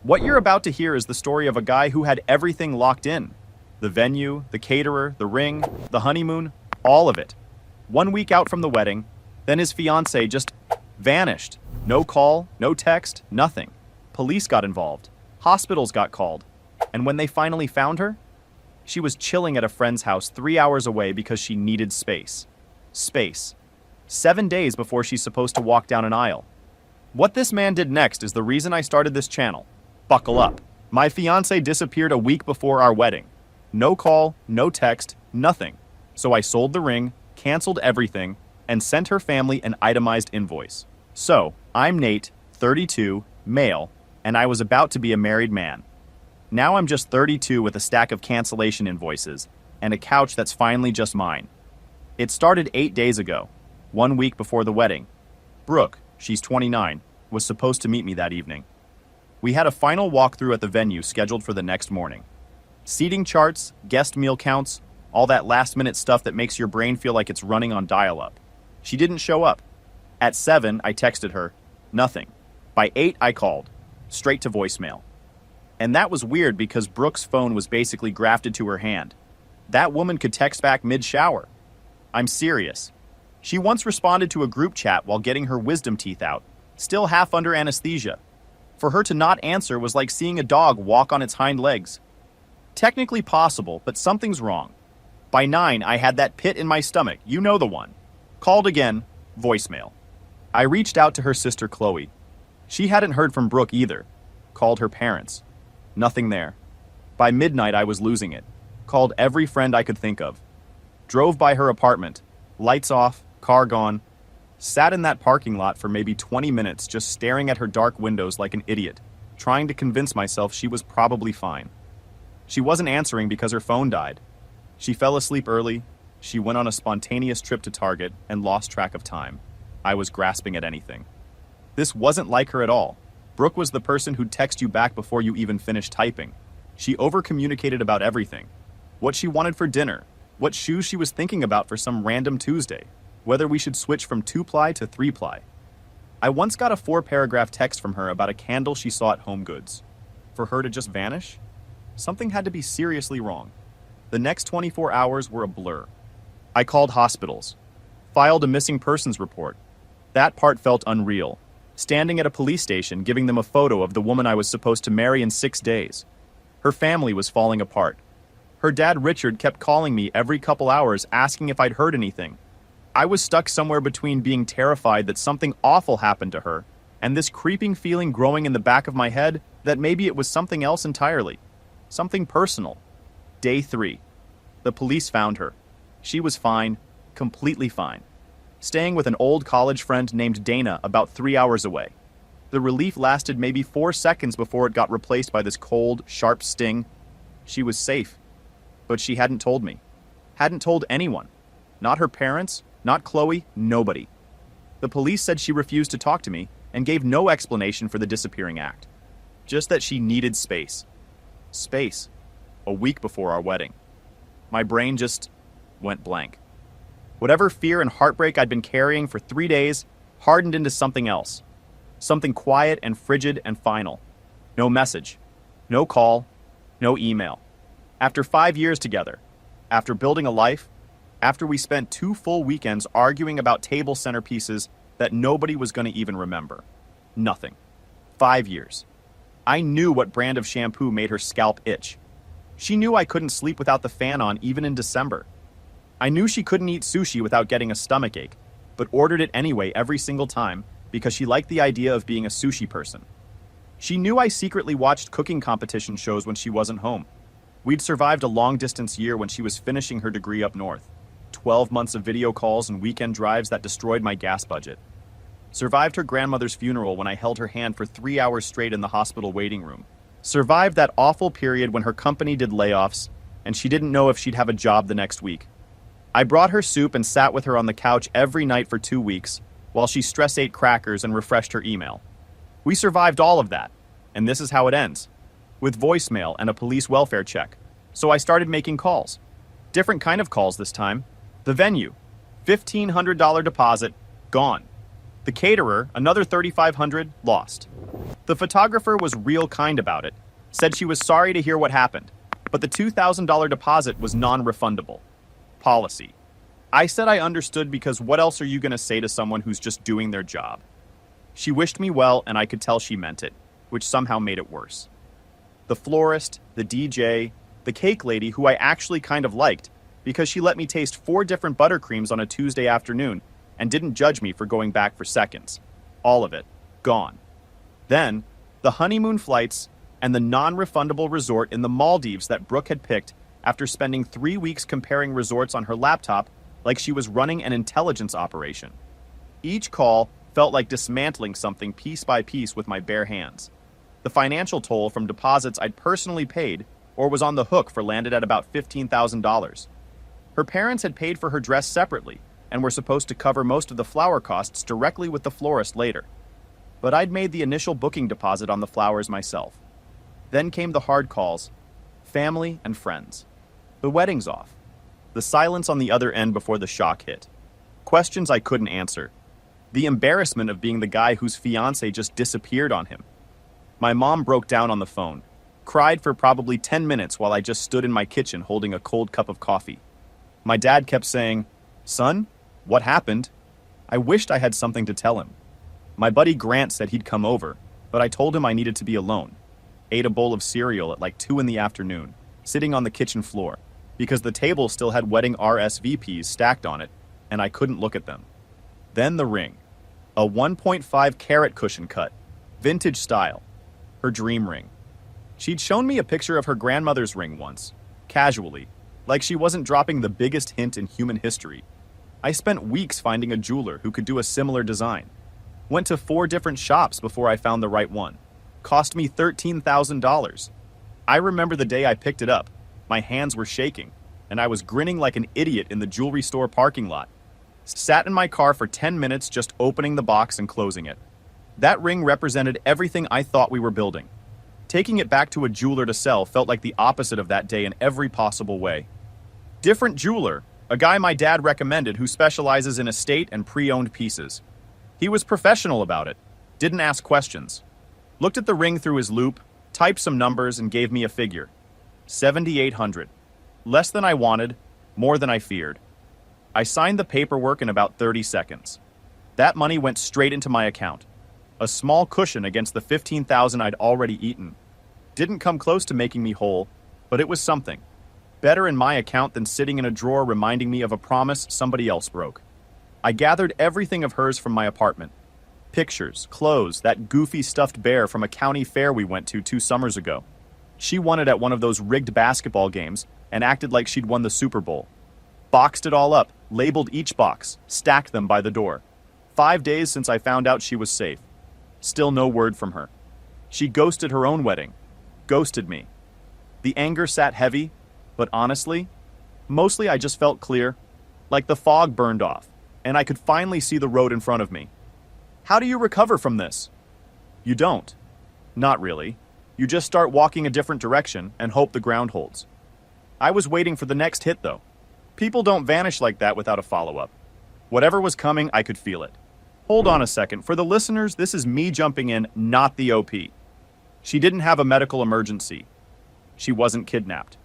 What you're about to hear is the story of a guy who had everything locked in. The venue, the caterer, the ring, the honeymoon, all of it. 1 week out from the wedding, then his fiancée just vanished. No call, no text, nothing. Police got involved. Hospitals got called. And when they finally found her, she was chilling at a friend's house 3 hours away because she needed space. Space. 7 days before she's supposed to walk down an aisle. What this man did next is the reason I started this channel. Buckle up. My fiancée disappeared a week before our wedding. No call, no text, nothing. So I sold the ring, canceled everything, and sent her family an itemized invoice. So, I'm Nate, 32, male, and I was about to be a married man. Now I'm just 32 with a stack of cancellation invoices and a couch that's finally just mine. It started 8 days ago, 1 week before the wedding. Brooke, she's 29, was supposed to meet me that evening. We had a final walkthrough at the venue scheduled for the next morning. Seating charts, guest meal counts, all that last-minute stuff that makes your brain feel like it's running on dial-up. She didn't show up. At 7, I texted her. Nothing. By 8, I called. Straight to voicemail. And that was weird because Brooke's phone was basically grafted to her hand. That woman could text back mid-shower. I'm serious. She once responded to a group chat while getting her wisdom teeth out, still half under anesthesia. For her to not answer was like seeing a dog walk on its hind legs. Technically possible, but something's wrong. By 9, I had that pit in my stomach, you know the one. Called again, voicemail. I reached out to her sister Chloe. She hadn't heard from Brooke either. Called her parents. Nothing there. By midnight, I was losing it. Called every friend I could think of. Drove by her apartment. Lights off, car gone. Sat in that parking lot for maybe 20 minutes just staring at her dark windows like an idiot, trying to convince myself she was probably fine. She wasn't answering because her phone died. She fell asleep early. She went on a spontaneous trip to Target and lost track of time. I was grasping at anything. This wasn't like her at all. Brooke was the person who'd text you back before you even finished typing. She over-communicated about everything. What she wanted for dinner, what shoes she was thinking about for some random Tuesday, whether we should switch from 2-ply to 3-ply. I once got a 4-paragraph text from her about a candle she saw at Home Goods. For her to just vanish? Something had to be seriously wrong. The next 24 hours were a blur. I called hospitals, filed a missing persons report. That part felt unreal. Standing at a police station giving them a photo of the woman I was supposed to marry in 6 days. Her family was falling apart. Her dad Richard kept calling me every couple hours asking if I'd heard anything. I was stuck somewhere between being terrified that something awful happened to her and this creeping feeling growing in the back of my head that maybe it was something else entirely. Something personal. Day 3. The police found her. She was fine, completely fine. Staying with an old college friend named Dana about 3 hours away. The relief lasted maybe 4 seconds before it got replaced by this cold, sharp sting. She was safe. But she hadn't told me. Hadn't told anyone. Not her parents, not Chloe, nobody. The police said she refused to talk to me and gave no explanation for the disappearing act. Just that she needed space. Space. A week before our wedding. My brain just went blank. Whatever fear and heartbreak I'd been carrying for 3 days hardened into something else. Something quiet and frigid and final. No message. No call. No email. After 5 years together, after building a life, after we spent 2 full weekends arguing about table centerpieces that nobody was going to even remember. Nothing. 5 years. I knew what brand of shampoo made her scalp itch. She knew I couldn't sleep without the fan on even in December. I knew she couldn't eat sushi without getting a stomachache, but ordered it anyway every single time because she liked the idea of being a sushi person. She knew I secretly watched cooking competition shows when she wasn't home. We'd survived a long-distance year when she was finishing her degree up north. 12 months of video calls and weekend drives that destroyed my gas budget. Survived her grandmother's funeral when I held her hand for 3 hours straight in the hospital waiting room. Survived that awful period when her company did layoffs and she didn't know if she'd have a job the next week. I brought her soup and sat with her on the couch every night for 2 weeks while she stress-ate crackers and refreshed her email. We survived all of that, and this is how it ends. With voicemail and a police welfare check. So I started making calls. Different kind of calls this time. The venue, $1,500 deposit, gone. The caterer, another $3,500, lost. The photographer was real kind about it, said she was sorry to hear what happened, but the $2,000 deposit was non-refundable. Policy. I said I understood because what else are you going to say to someone who's just doing their job? She wished me well and I could tell she meant it, which somehow made it worse. The florist, the DJ, the cake lady who I actually kind of liked because she let me taste 4 different buttercreams on a Tuesday afternoon and didn't judge me for going back for seconds. All of it. Gone. Then, the honeymoon flights and the non-refundable resort in the Maldives that Brooke had picked after spending 3 weeks comparing resorts on her laptop like she was running an intelligence operation. Each call felt like dismantling something piece by piece with my bare hands. The financial toll from deposits I'd personally paid or was on the hook for landed at about $15,000. Her parents had paid for her dress separately and were supposed to cover most of the flower costs directly with the florist later. But I'd made the initial booking deposit on the flowers myself. Then came the hard calls, family and friends. The wedding's off. The silence on the other end before the shock hit. Questions I couldn't answer. The embarrassment of being the guy whose fiancée just disappeared on him. My mom broke down on the phone, cried for probably 10 minutes while I just stood in my kitchen holding a cold cup of coffee. My dad kept saying, "Son, what happened?" I wished I had something to tell him. My buddy Grant said he'd come over, but I told him I needed to be alone. Ate a bowl of cereal at like 2 in the afternoon, sitting on the kitchen floor, because the table still had wedding RSVPs stacked on it, and I couldn't look at them. Then the ring. A 1.5 carat cushion cut, vintage style. Her dream ring. She'd shown me a picture of her grandmother's ring once, casually, like she wasn't dropping the biggest hint in human history. I spent weeks finding a jeweler who could do a similar design. Went to 4 different shops before I found the right one. Cost me $13,000. I remember the day I picked it up. My hands were shaking, and I was grinning like an idiot in the jewelry store parking lot. Sat in my car for 10 minutes just opening the box and closing it. That ring represented everything I thought we were building. Taking it back to a jeweler to sell felt like the opposite of that day in every possible way. Different jeweler, a guy my dad recommended who specializes in estate and pre-owned pieces. He was professional about it, didn't ask questions. Looked at the ring through his loupe, typed some numbers and gave me a figure. $7,800. Less than I wanted, more than I feared. I signed the paperwork in about 30 seconds. That money went straight into my account. A small cushion against the $15,000 I'd already eaten. Didn't come close to making me whole, but it was something. Better in my account than sitting in a drawer reminding me of a promise somebody else broke. I gathered everything of hers from my apartment. Pictures, clothes, that goofy stuffed bear from a county fair we went to 2 summers ago. She won it at one of those rigged basketball games and acted like she'd won the Super Bowl. Boxed it all up, labeled each box, stacked them by the door. 5 days since I found out she was safe. Still no word from her. She ghosted her own wedding. Ghosted me. The anger sat heavy, but honestly, mostly I just felt clear, like the fog burned off, and I could finally see the road in front of me. How do you recover from this? You don't. Not really. You just start walking a different direction and hope the ground holds. I was waiting for the next hit, though. People don't vanish like that without a follow-up. Whatever was coming, I could feel it. Hold on a second. For the listeners, this is me jumping in, not the OP. She didn't have a medical emergency. She wasn't kidnapped.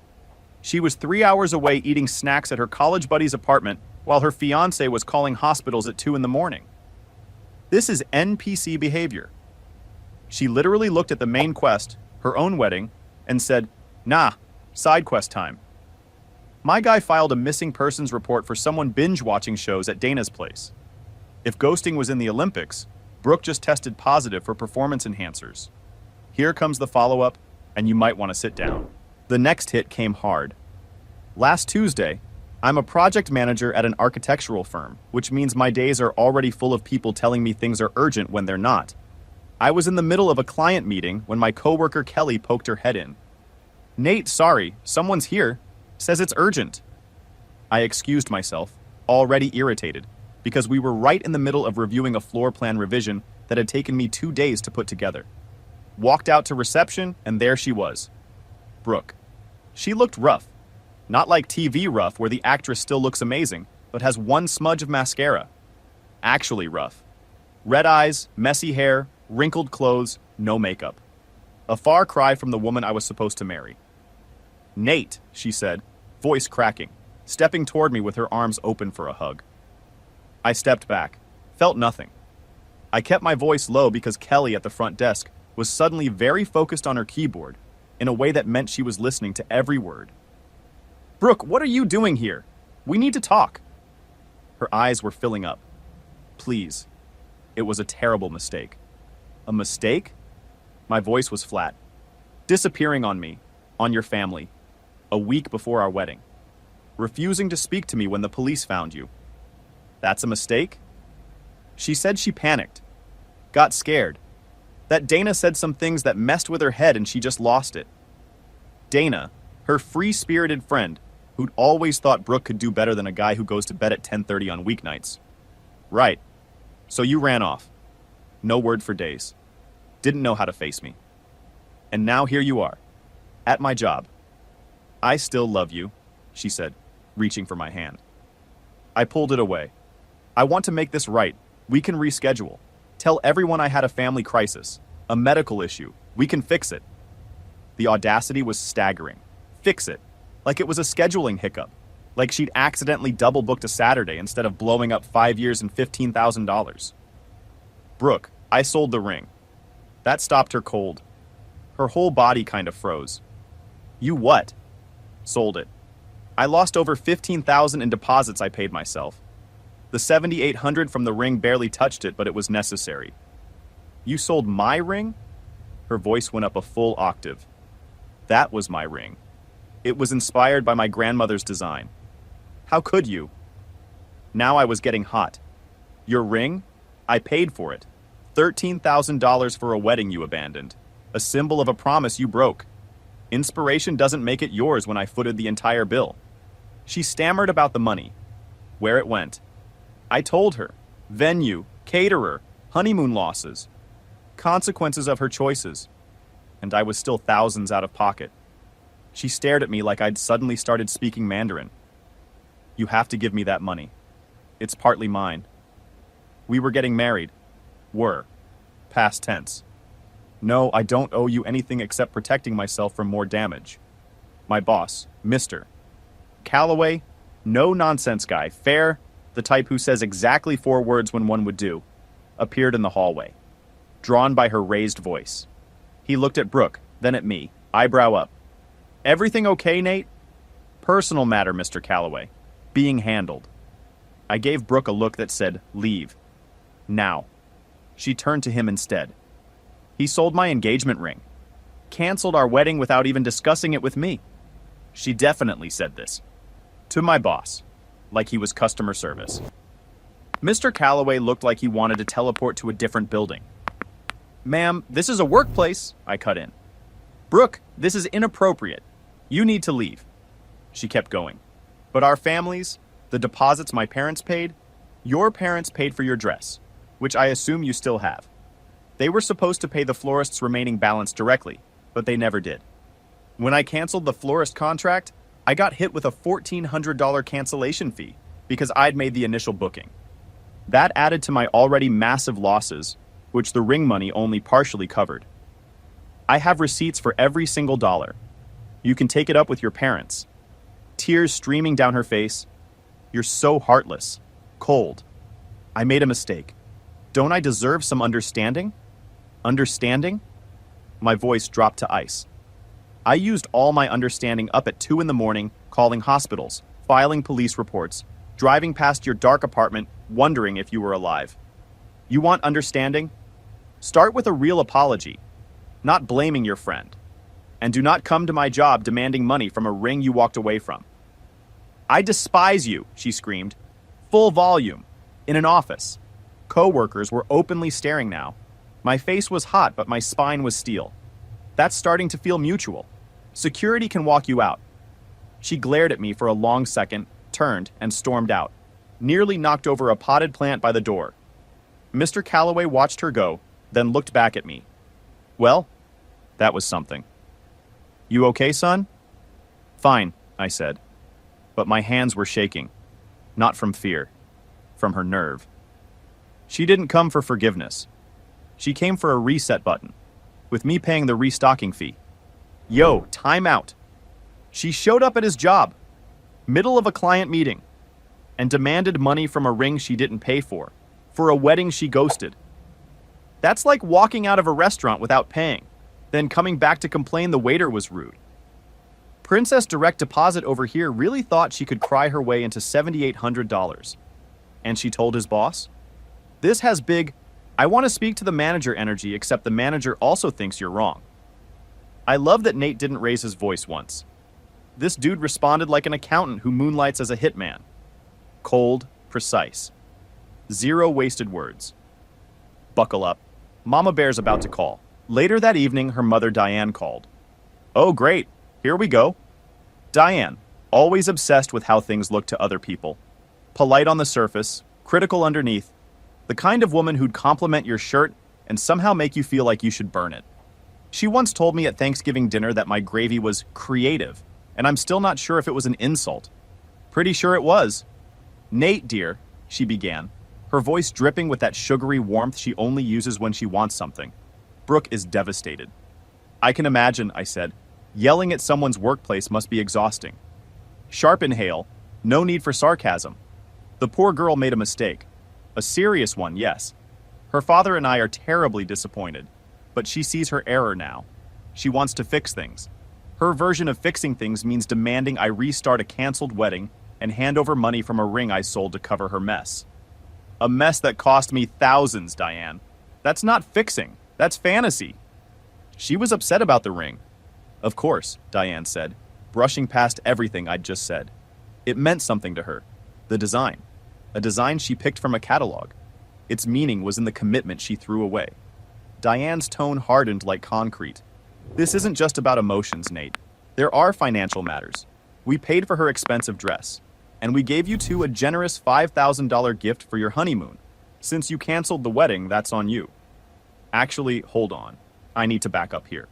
She was 3 hours away eating snacks at her college buddy's apartment while her fiancé was calling hospitals at 2 in the morning. This is NPC behavior. She literally looked at the main quest, her own wedding, and said, "Nah, side quest time." My guy filed a missing persons report for someone binge-watching shows at Dana's place. If ghosting was in the Olympics, Brooke just tested positive for performance enhancers. Here comes the follow-up, and you might want to sit down. The next hit came hard. Last Tuesday, I'm a project manager at an architectural firm, which means my days are already full of people telling me things are urgent when they're not. I was in the middle of a client meeting when my coworker Kelly poked her head in. "Nate, sorry, someone's here. Says it's urgent." I excused myself, already irritated, because we were right in the middle of reviewing a floor plan revision that had taken me 2 days to put together. Walked out to reception, and there she was. Brooke. She looked rough. Not like TV rough where the actress still looks amazing, but has one smudge of mascara. Actually rough. Red eyes, messy hair, wrinkled clothes, No makeup. A far cry from the woman I was supposed to marry. Nate, she said, voice cracking, stepping toward me with her arms open for a hug. I stepped back, felt nothing. I kept my voice low because Kelly at the front desk was suddenly very focused on her keyboard in a way that meant she was listening to every word. Brooke, what are you doing here? We need to talk. Her eyes were filling up. Please. It was a terrible mistake. A mistake? My voice was flat. Disappearing on me, on your family, a week before our wedding. Refusing to speak to me when the police found you. That's a mistake? She said she panicked. Got scared. That Dana said some things that messed with her head and she just lost it. Dana, her free-spirited friend, who'd always thought Brooke could do better than a guy who goes to bed at 10:30 on weeknights. Right. So you ran off. No word for days. Didn't know how to face me. And now here you are. At my job. I still love you, she said, reaching for my hand. I pulled it away. I want to make this right. We can reschedule. Tell everyone I had a family crisis, a medical issue. We can fix it. The audacity was staggering. Fix it. Like it was a scheduling hiccup. Like she'd accidentally double booked a Saturday instead of blowing up 5 years and $15,000. Brooke, I sold the ring. That stopped her cold. Her whole body kind of froze. You what? Sold it. I lost over $15,000 in deposits I paid myself. The $7,800 from the ring barely touched it, but it was necessary. You sold my ring? Her voice went up a full octave. That was my ring. It was inspired by my grandmother's design. How could you? Now I was getting hot. Your ring? I paid for it. $13,000 for a wedding you abandoned. A symbol of a promise you broke. Inspiration doesn't make it yours when I footed the entire bill. She stammered about the money. Where it went. I told her. Venue, caterer, honeymoon losses. Consequences of her choices. And I was still thousands out of pocket. She stared at me like I'd suddenly started speaking Mandarin. You have to give me that money. It's partly mine. We were getting married. Were. Past tense. No, I don't owe you anything except protecting myself from more damage. My boss, Mr. Calloway, no-nonsense guy, fair, the type who says exactly 4 words when one would do, appeared in the hallway, drawn by her raised voice. He looked at Brooke, then at me, eyebrow up. Everything okay, Nate? Personal matter, Mr. Calloway. Being handled. I gave Brooke a look that said, leave. Now. She turned to him instead. He sold my engagement ring. Canceled our wedding without even discussing it with me. She definitely said this. To my boss. Like he was customer service. Mr. Calloway looked like he wanted to teleport to a different building. Ma'am, this is a workplace, I cut in. Brooke, this is inappropriate. You need to leave. She kept going. But our families, the deposits my parents paid, your parents paid for your dress, which I assume you still have. They were supposed to pay the florist's remaining balance directly, but they never did. When I canceled the florist contract, I got hit with a $1,400 cancellation fee because I'd made the initial booking. That added to my already massive losses, which the ring money only partially covered. I have receipts for every single dollar. You can take it up with your parents. Tears streaming down her face. You're so heartless. Cold. I made a mistake. Don't I deserve some understanding? Understanding? My voice dropped to ice. I used all my understanding up at 2 a.m, calling hospitals, filing police reports, driving past your dark apartment, wondering if you were alive. You want understanding? Start with a real apology, not blaming your friend. And do not come to my job demanding money from a ring you walked away from. I despise you, she screamed. Full volume. In an office. Co-workers were openly staring now. My face was hot, but my spine was steel. That's starting to feel mutual. Security can walk you out. She glared at me for a long second, turned, and stormed out. Nearly knocked over a potted plant by the door. Mr. Calloway watched her go, then looked back at me. Well, that was something. You okay, son? Fine, I said. But my hands were shaking. Not from fear. From her nerve. She didn't come for forgiveness. She came for a reset button. with me paying the restocking fee. Yo, time out. She showed up at his job, middle of a client meeting, and demanded money from a ring she didn't pay for a wedding she ghosted. That's like walking out of a restaurant without paying, then coming back to complain the waiter was rude. Princess Direct Deposit over here really thought she could cry her way into $7,800. And she told his boss? This has big, I want to speak to the manager energy, except the manager also thinks you're wrong. I love that Nate didn't raise his voice once. This dude responded like an accountant who moonlights as a hitman. Cold, precise. Zero wasted words. Buckle up. Mama Bear's about to call. Later that evening, her mother Diane called. Oh, great. Here we go. Diane, always obsessed with how things look to other people. Polite on the surface, critical underneath. The kind of woman who'd compliment your shirt and somehow make you feel like you should burn it. She once told me at Thanksgiving dinner that my gravy was creative, and I'm still not sure if it was an insult. Pretty sure it was. Nate, dear, she began, her voice dripping with that sugary warmth she only uses when she wants something. Brooke is devastated. I can imagine, I said. Yelling at someone's workplace must be exhausting. Sharp inhale, no need for sarcasm. The poor girl made a mistake. A serious one, yes. Her father and I are terribly disappointed, but she sees her error now. She wants to fix things. Her version of fixing things means demanding I restart a canceled wedding and hand over money from a ring I sold to cover her mess. A mess that cost me thousands, Diane. That's not fixing. That's fantasy. She was upset about the ring. Of course, Diane said, brushing past everything I'd just said. It meant something to her. The design. A design she picked from a catalog. Its meaning was in the commitment she threw away. Diane's tone hardened like concrete. This isn't just about emotions, Nate. There are financial matters. We paid for her expensive dress, and we gave you two a generous $5,000 gift for your honeymoon. Since you canceled the wedding, that's on you. Actually, hold on. I need to back up here.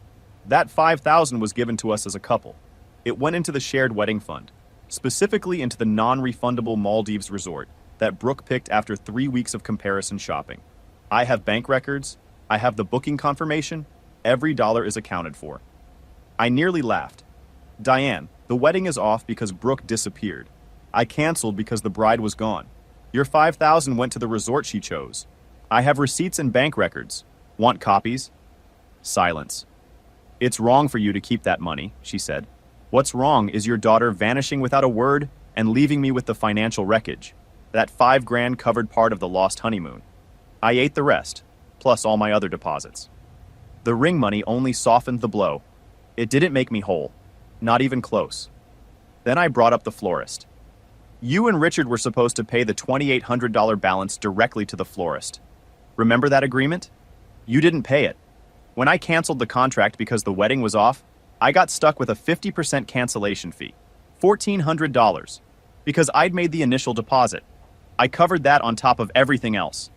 That $5,000 was given to us as a couple. It went into the shared wedding fund, specifically into the non-refundable Maldives resort that Brooke picked after 3 weeks of comparison shopping. I have bank records. I have the booking confirmation. Every dollar is accounted for. I nearly laughed. Diane, the wedding is off because Brooke disappeared. I canceled because the bride was gone. Your $5,000 went to the resort she chose. I have receipts and bank records. Want copies? Silence. It's wrong for you to keep that money, she said. What's wrong is your daughter vanishing without a word and leaving me with the financial wreckage. That $5,000 covered part of the lost honeymoon. I ate the rest, plus all my other deposits. The ring money only softened the blow. It didn't make me whole. Not even close. Then I brought up the florist. You and Richard were supposed to pay the $2,800 balance directly to the florist. Remember that agreement? You didn't pay it. When I canceled the contract because the wedding was off, I got stuck with a 50% cancellation fee, $1,400, because I'd made the initial deposit. I covered that on top of everything else.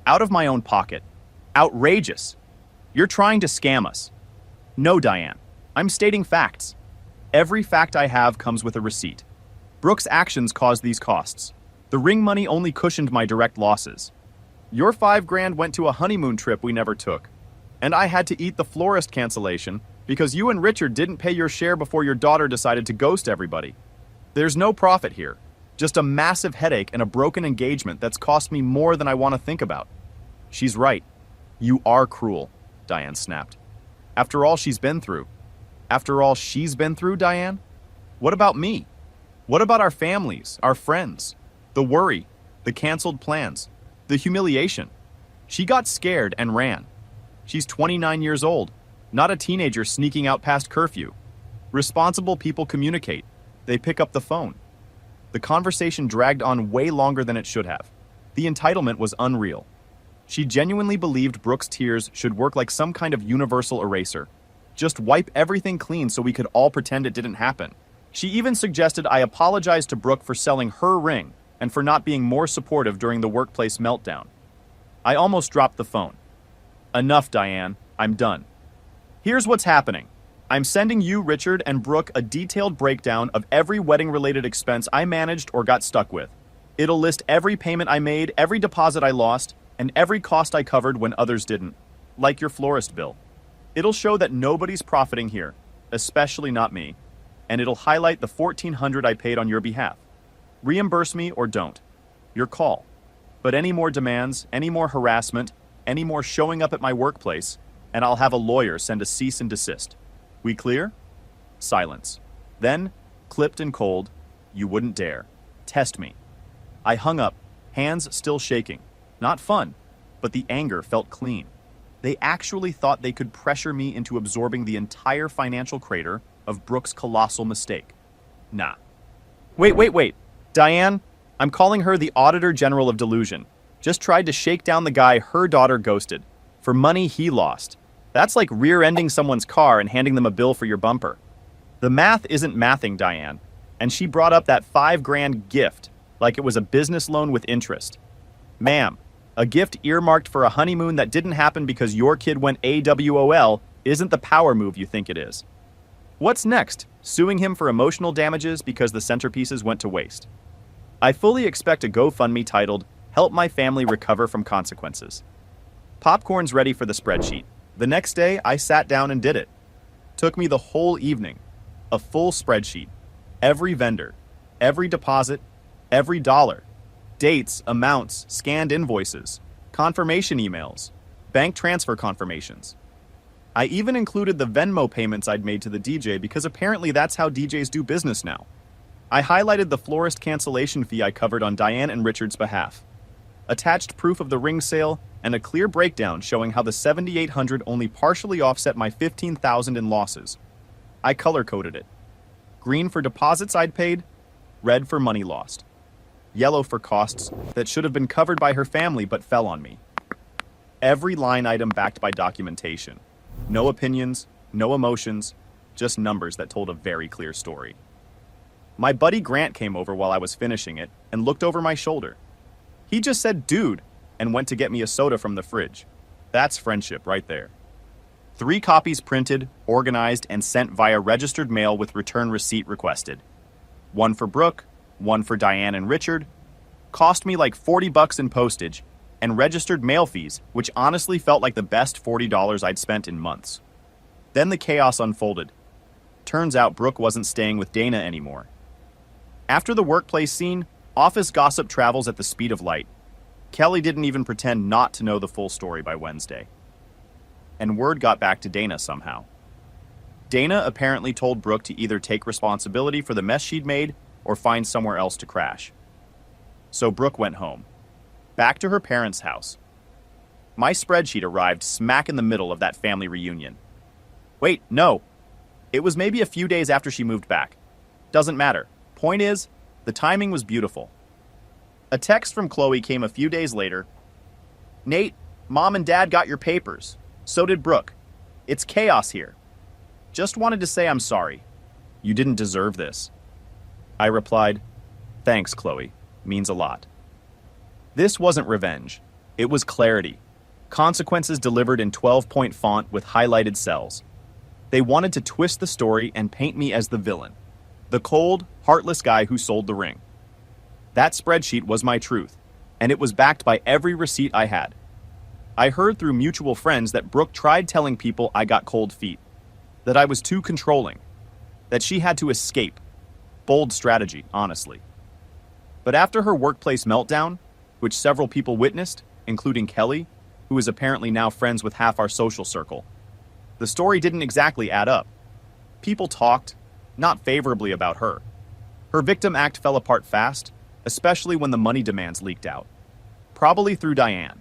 Out of my own pocket. Outrageous. You're trying to scam us. No, Diane. I'm stating facts. Every fact I have comes with a receipt. Brooke's actions caused these costs. The ring money only cushioned my direct losses. Your $5,000 went to a honeymoon trip we never took. And I had to eat the florist cancellation because you and Richard didn't pay your share before your daughter decided to ghost everybody. There's no profit here. Just a massive headache and a broken engagement that's cost me more than I want to think about. She's right. You are cruel, Diane snapped. After all she's been through. After all she's been through, Diane? What about me? What about our families, our friends? The worry, the canceled plans, the humiliation. She got scared and ran. She's 29 years old, not a teenager sneaking out past curfew. Responsible people communicate. They pick up the phone. The conversation dragged on way longer than it should have. The entitlement was unreal. She genuinely believed Brooke's tears should work like some kind of universal eraser. Just wipe everything clean so we could all pretend it didn't happen. She even suggested I apologize to Brooke for selling her ring and for not being more supportive during the workplace meltdown. I almost dropped the phone. Enough, Diane. I'm done. Here's what's happening. I'm sending you, Richard, and Brooke a detailed breakdown of every wedding-related expense I managed or got stuck with. It'll list every payment I made, every deposit I lost, and every cost I covered when others didn't. Like your florist bill. It'll show that nobody's profiting here, especially not me, and it'll highlight the $1,400 I paid on your behalf. Reimburse me or don't. Your call. But any more demands, any more harassment, any more showing up at my workplace, and I'll have a lawyer send a cease and desist. We clear? Silence. Then, clipped and cold, you wouldn't dare. Test me. I hung up, hands still shaking. Not fun, but the anger felt clean. They actually thought they could pressure me into absorbing the entire financial crater of Brooke's colossal mistake. Nah. Wait. Diane, I'm calling her the Auditor General of Delusion. Just tried to shake down the guy her daughter ghosted. For money he lost. That's like rear-ending someone's car and handing them a bill for your bumper. The math isn't mathing, Diane. And she brought up that $5,000 gift like it was a business loan with interest. Ma'am, a gift earmarked for a honeymoon that didn't happen because your kid went AWOL isn't the power move you think it is. What's next? Suing him for emotional damages because the centerpieces went to waste. I fully expect a GoFundMe titled, "Help My Family Recover from Consequences." Popcorn's ready for the spreadsheet. The next day, I sat down and did it. Took me the whole evening. A full spreadsheet. Every vendor. Every deposit. Every dollar. Dates, amounts, scanned invoices. Confirmation emails. Bank transfer confirmations. I even included the Venmo payments I'd made to the DJ because apparently that's how DJs do business now. I highlighted the florist cancellation fee I covered on Diane and Richard's behalf. Attached proof of the ring sale and a clear breakdown showing how the $7,800 only partially offset my $15,000 in losses. I color-coded it. Green for deposits I'd paid, red for money lost. Yellow for costs that should have been covered by her family but fell on me. Every line item backed by documentation. No opinions, no emotions, just numbers that told a very clear story. My buddy Grant came over while I was finishing it and looked over my shoulder. He just said, "Dude," and went to get me a soda from the fridge. That's friendship right there. 3 copies printed, organized, and sent via registered mail with return receipt requested. 1 for Brooke, 1 for Diane and Richard. Cost me like $40 in postage, and registered mail fees, which honestly felt like the best $40 I'd spent in months. Then the chaos unfolded. Turns out Brooke wasn't staying with Dana anymore. After the workplace scene, office gossip travels at the speed of light. Kelly didn't even pretend not to know the full story by Wednesday. And word got back to Dana somehow. Dana apparently told Brooke to either take responsibility for the mess she'd made or find somewhere else to crash. So Brooke went home. Back to her parents' house. My spreadsheet arrived smack in the middle of that family reunion. Wait, no. It was maybe a few days after she moved back. Doesn't matter. Point is, the timing was beautiful. A text from Chloe came a few days later. "Nate, Mom and Dad got your papers. So did Brooke. It's chaos here. Just wanted to say I'm sorry. You didn't deserve this." I replied, "Thanks, Chloe. Means a lot." This wasn't revenge. It was clarity. Consequences delivered in 12-point font with highlighted cells. They wanted to twist the story and paint me as the villain. The cold, heartless guy who sold the ring. That spreadsheet was my truth, and it was backed by every receipt I had. I heard through mutual friends that Brooke tried telling people I got cold feet, that I was too controlling, that she had to escape. Bold strategy, honestly. But after her workplace meltdown, which several people witnessed, including Kelly, who is apparently now friends with half our social circle, the story didn't exactly add up. People talked, not favorably about her. Her victim act fell apart fast, especially when the money demands leaked out. Probably through Diane.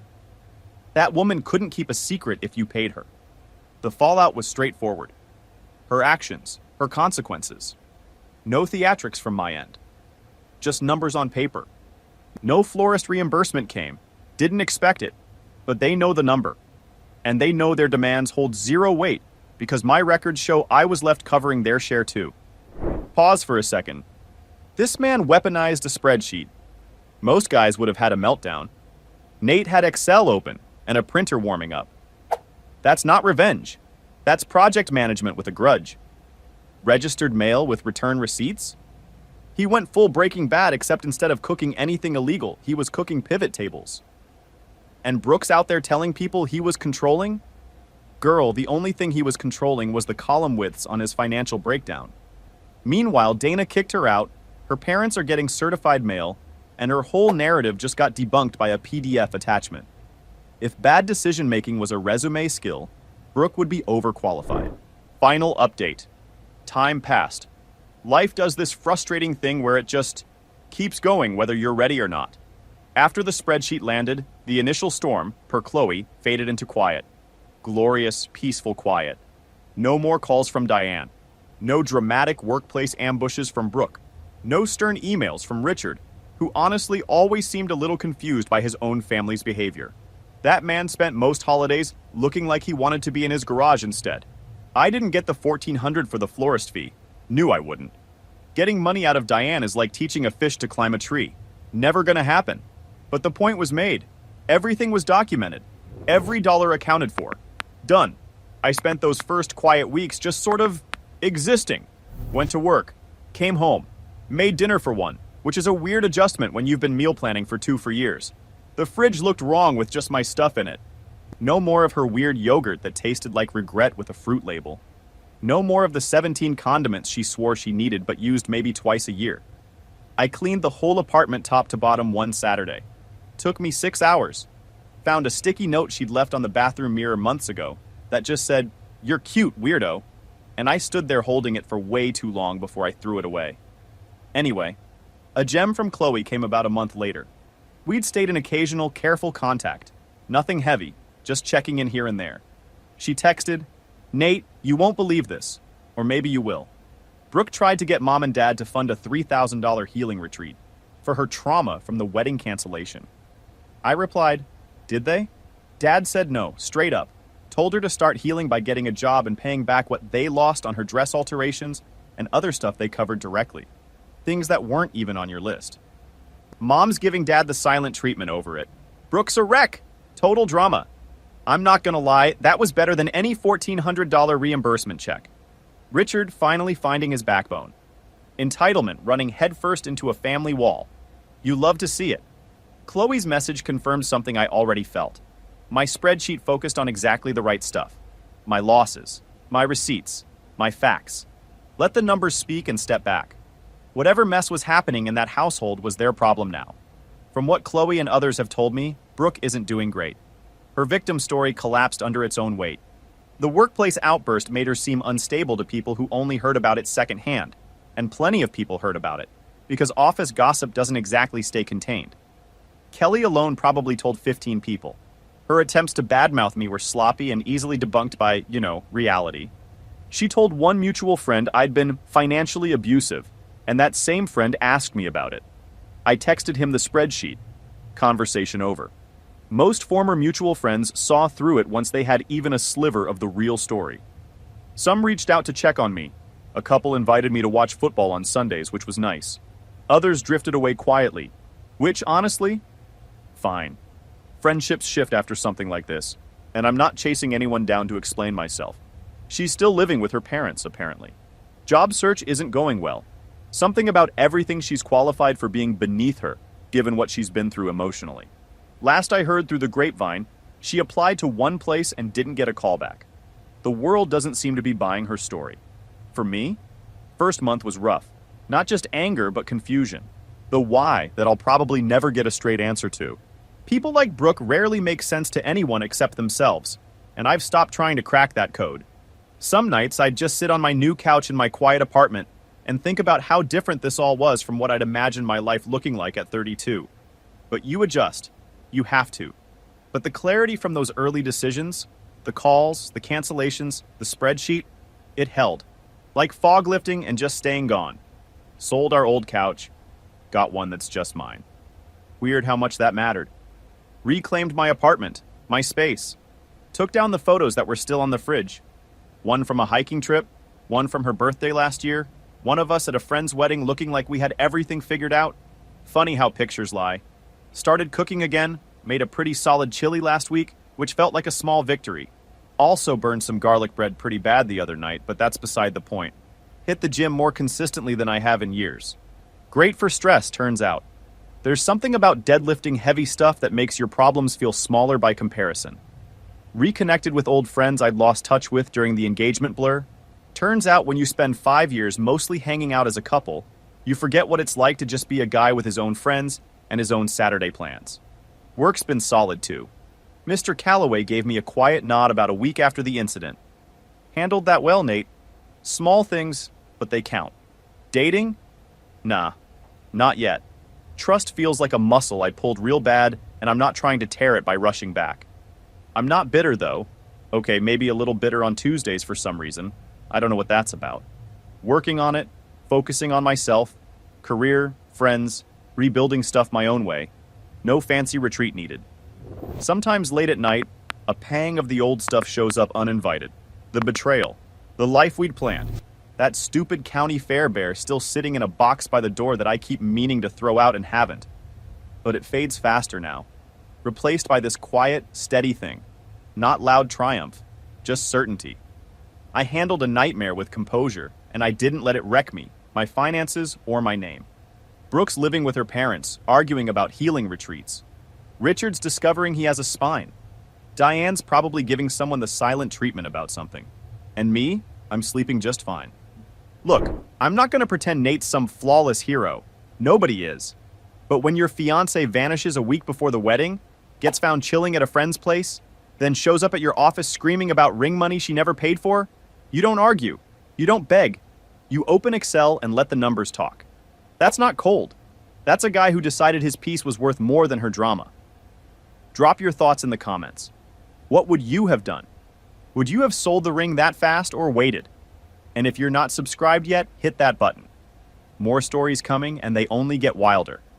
That woman couldn't keep a secret if you paid her. The fallout was straightforward. Her actions, her consequences. No theatrics from my end. Just numbers on paper. No florist reimbursement came. Didn't expect it. But they know the number. And they know their demands hold zero weight because my records show I was left covering their share too. Pause for a second. This man weaponized a spreadsheet. Most guys would have had a meltdown. Nate had Excel open and a printer warming up. That's not revenge. That's project management with a grudge. Registered mail with return receipts? He went full Breaking Bad, except instead of cooking anything illegal, he was cooking pivot tables. And Brooks out there telling people he was controlling? Girl, the only thing he was controlling was the column widths on his financial breakdown. Meanwhile, Dana kicked her out, her parents are getting certified mail, and her whole narrative just got debunked by a PDF attachment. If bad decision-making was a resume skill, Brooke would be overqualified. Final update. Time passed. Life does this frustrating thing where it just keeps going whether you're ready or not. After the spreadsheet landed, the initial storm, per Chloe, faded into quiet. Glorious, peaceful quiet. No more calls from Diane. No dramatic workplace ambushes from Brooke. No stern emails from Richard, who honestly always seemed a little confused by his own family's behavior. That man spent most holidays looking like he wanted to be in his garage instead. I didn't get the $1,400 for the florist fee. Knew I wouldn't. Getting money out of Diane is like teaching a fish to climb a tree. Never gonna happen. But the point was made. Everything was documented. Every dollar accounted for. Done. I spent those first quiet weeks just sort of existing. Went to work. Came home. Made dinner for one, which is a weird adjustment when you've been meal planning for two for years. The fridge looked wrong with just my stuff in it. No more of her weird yogurt that tasted like regret with a fruit label. No more of the 17 condiments she swore she needed but used maybe twice a year. I cleaned the whole apartment top to bottom one Saturday. Took me 6 hours. Found a sticky note she'd left on the bathroom mirror months ago that just said, "You're cute, weirdo." And I stood there holding it for way too long before I threw it away. Anyway, a gem from Chloe came about a month later. We'd stayed in occasional, careful contact. Nothing heavy, just checking in here and there. She texted, "Nate, you won't believe this. Or maybe you will. Brooke tried to get mom and dad to fund a $3,000 healing retreat for her trauma from the wedding cancellation." I replied, "Did they?" Dad said no, straight up. Told her to start healing by getting a job and paying back what they lost on her dress alterations and other stuff they covered directly. Things that weren't even on your list. Mom's giving Dad the silent treatment over it. Brooke's a wreck. Total drama. I'm not gonna lie, that was better than any $1,400 reimbursement check. Richard finally finding his backbone. Entitlement running headfirst into a family wall. You love to see it. Chloe's message confirmed something I already felt. My spreadsheet focused on exactly the right stuff. My losses, my receipts, my facts. Let the numbers speak and step back. Whatever mess was happening in that household was their problem now. From what Chloe and others have told me, Brooke isn't doing great. Her victim story collapsed under its own weight. The workplace outburst made her seem unstable to people who only heard about it secondhand, and plenty of people heard about it, because office gossip doesn't exactly stay contained. Kelly alone probably told 15 people. Her attempts to badmouth me were sloppy and easily debunked by, reality. She told one mutual friend I'd been financially abusive, and that same friend asked me about it. I texted him the spreadsheet. Conversation over. Most former mutual friends saw through it once they had even a sliver of the real story. Some reached out to check on me. A couple invited me to watch football on Sundays, which was nice. Others drifted away quietly, which, honestly, fine. Friendships shift after something like this, and I'm not chasing anyone down to explain myself. She's still living with her parents, apparently. Job search isn't going well. Something about everything she's qualified for being beneath her, given what she's been through emotionally. Last I heard through the grapevine, she applied to one place and didn't get a call back. The world doesn't seem to be buying her story. For me, first month was rough. Not just anger, but confusion. The why that I'll probably never get a straight answer to. People like Brooke rarely make sense to anyone except themselves, and I've stopped trying to crack that code. Some nights I'd just sit on my new couch in my quiet apartment and think about how different this all was from what I'd imagined my life looking like at 32. But you adjust. You have to. But the clarity from those early decisions, the calls, the cancellations, the spreadsheet, it held. Like fog lifting and just staying gone. Sold our old couch. Got one that's just mine. Weird how much that mattered. Reclaimed my apartment, my space. Took down the photos that were still on the fridge. One from a hiking trip, one from her birthday last year, one of us at a friend's wedding looking like we had everything figured out. Funny how pictures lie. Started cooking again, made a pretty solid chili last week, which felt like a small victory. Also burned some garlic bread pretty bad the other night, but that's beside the point. Hit the gym more consistently than I have in years. Great for stress, turns out. There's something about deadlifting heavy stuff that makes your problems feel smaller by comparison. Reconnected with old friends I'd lost touch with during the engagement blur. Turns out when you spend 5 years mostly hanging out as a couple, you forget what it's like to just be a guy with his own friends and his own Saturday plans. Work's been solid too. Mr. Calloway gave me a quiet nod about a week after the incident. Handled that well, Nate. Small things, but they count. Dating? Nah, not yet. Trust feels like a muscle I pulled real bad, and I'm not trying to tear it by rushing back. I'm not bitter, though. Okay, maybe a little bitter on Tuesdays for some reason. I don't know what that's about. Working on it, focusing on myself, career, friends, rebuilding stuff my own way. No fancy retreat needed. Sometimes late at night, a pang of the old stuff shows up uninvited. The betrayal. The life we'd planned. That stupid county fair bear still sitting in a box by the door that I keep meaning to throw out and haven't. But it fades faster now. Replaced by this quiet, steady thing. Not loud triumph, just certainty. I handled a nightmare with composure, and I didn't let it wreck me, my finances, or my name. Brooke's living with her parents, arguing about healing retreats. Richard's discovering he has a spine. Diane's probably giving someone the silent treatment about something. And me, I'm sleeping just fine. Look, I'm not going to pretend Nate's some flawless hero. Nobody is. But when your fiancée vanishes a week before the wedding, gets found chilling at a friend's place, then shows up at your office screaming about ring money she never paid for, you don't argue. You don't beg. You open Excel and let the numbers talk. That's not cold. That's a guy who decided his piece was worth more than her drama. Drop your thoughts in the comments. What would you have done? Would you have sold the ring that fast or waited? And if you're not subscribed yet, hit that button. More stories coming, and they only get wilder.